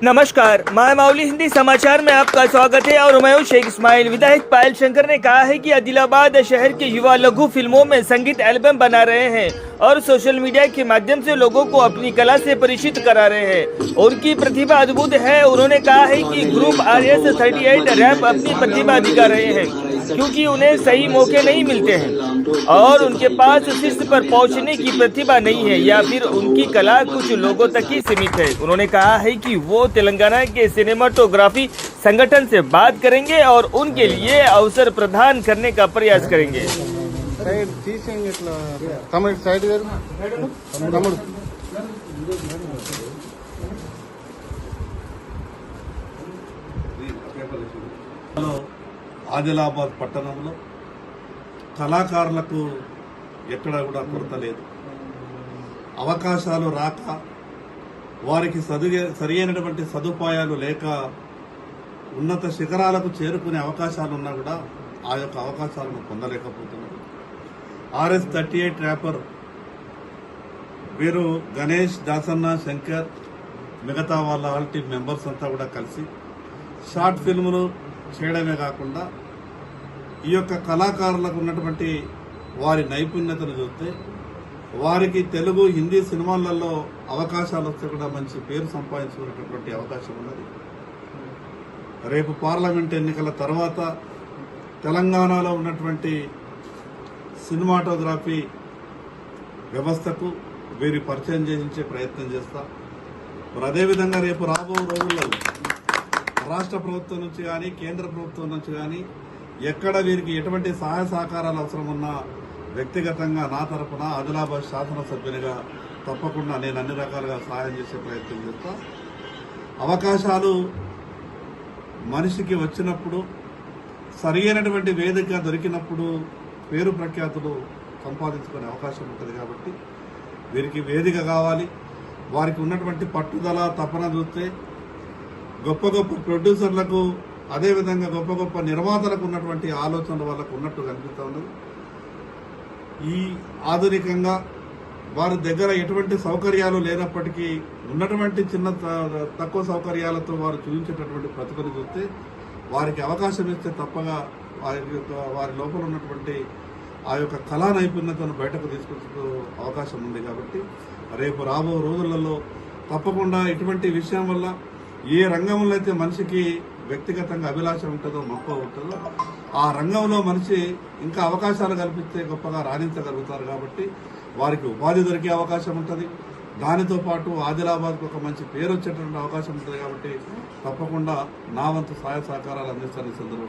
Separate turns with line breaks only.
नमस्कार, मैं माउली हिंदी समाचार में आपका स्वागत है और मैं हूं शेख इस्माइल। विधायक पायल शंकर ने कहा है कि आदिलाबाद शहर के युवा लघु फिल्मों में संगीत एल्बम बना रहे हैं और सोशल मीडिया के माध्यम से लोगों को अपनी कला से परिचित करा रहे हैं। उनकी प्रतिभा अद्भुत है। उन्होंने कहा है कि ग्रुप RS38 रैप अपनी प्रतिभा दिखा रहे हैं क्योंकि उन्हें सही मौके नहीं मिलते हैं और उनके पास शीर्ष पर पहुंचने की प्रतिभा नहीं है या फिर उनकी कला कुछ लोगों तक ही सीमित है। उन्होंने कहा है कि वो तेलंगाना के सिनेमाटोग्राफी संगठन से बात करेंगे और उनके लिए अवसर प्रदान करने का प्रयास करेंगे।
ఆదిలాబాద్ పట్టణంలో కళాకారులకు ఎక్కడ కూడా కొరత లేదు. అవకాశాలు రాక వారికి సరియైనటువంటి సదుపాయాలు లేక ఉన్నత శిఖరాలకు చేరుకునే అవకాశాలు ఉన్నా కూడా ఆ యొక్క అవకాశాలను పొందలేకపోతున్నారు. RS38 ర్యాపర్ వీరు గణేష్, దాసన్న, శంకర్ మిగతా వాళ్ళ ఆల్ టీమ్ మెంబర్స్ అంతా కూడా కలిసి షార్ట్ ఫిల్ములు చేయడమే కాకుండా ఈ యొక్క కళాకారులకు ఉన్నటువంటి వారి నైపుణ్యతను చూస్తే వారికి తెలుగు, హిందీ సినిమాలలో అవకాశాలు వస్తే కూడా మంచి పేరు సంపాదించుకునేటటువంటి అవకాశం ఉన్నది. రేపు పార్లమెంట్ ఎన్నికల తర్వాత తెలంగాణలో ఉన్నటువంటి సినిమాటోగ్రఫీ వ్యవస్థకు వీరి పరిచయం చేయించే ప్రయత్నం చేస్తా. మరి అదేవిధంగా రేపు రాబో రోజుల్లో రాష్ట్ర ప్రభుత్వం నుంచి కానీ కేంద్ర ప్రభుత్వం నుంచి కానీ ఎక్కడ వీరికి ఎటువంటి సహాయ సహకారాలు అవసరం ఉన్నా వ్యక్తిగతంగా నా తరఫున ఆదిలాబాద్ శాసనసభ్యునిగా తప్పకుండా నేను అన్ని రకాలుగా సహాయం చేసే ప్రయత్నం చేస్తా. అవకాశాలు మనిషికి వచ్చినప్పుడు సరైనటువంటి వేదిక దొరికినప్పుడు పేరు ప్రఖ్యాతులు సంపాదించుకునే అవకాశం ఉంటుంది. కాబట్టి వీరికి వేదిక కావాలి. వారికి ఉన్నటువంటి పట్టుదల, తపన చూస్తే గొప్ప గొప్ప ప్రొడ్యూసర్లకు అదేవిధంగా గొప్ప గొప్ప నిర్మాతలకు ఉన్నటువంటి ఆలోచనలు వాళ్ళకు ఉన్నట్టు కనిపిస్తూ ఉన్నది. ఈ ఆధునికంగా వారి దగ్గర ఎటువంటి సౌకర్యాలు లేనప్పటికీ ఉన్నటువంటి చిన్న తక్కువ సౌకర్యాలతో వారు చూపించేటటువంటి ప్రతిభను చూస్తే వారికి అవకాశం ఇస్తే తప్పగా వారి లోపల ఉన్నటువంటి ఆ యొక్క కళా నైపుణ్యతను బయటకు తీసుకొచ్చే అవకాశం ఉంది. కాబట్టి రేపు రాబో రోజులలో తప్పకుండా ఇటువంటి విషయం వల్ల ఏ రంగంలో అయితే మనిషికి వ్యక్తిగతంగా అభిలాష ఉంటుందో, మక్కువ ఉంటుందో ఆ రంగంలో మనిషి ఇంకా అవకాశాలు కల్పిస్తే గొప్పగా రాణించగలుగుతారు. కాబట్టి వారికి ఉపాధి దొరికే అవకాశం ఉంటుంది. దానితో పాటు ఆదిలాబాద్కు ఒక మంచి పేరు వచ్చేటువంటి అవకాశం ఉంటుంది. కాబట్టి తప్పకుండా నా వంతు సహాయ సహకారాలు అందిస్తారని సందర్భంగా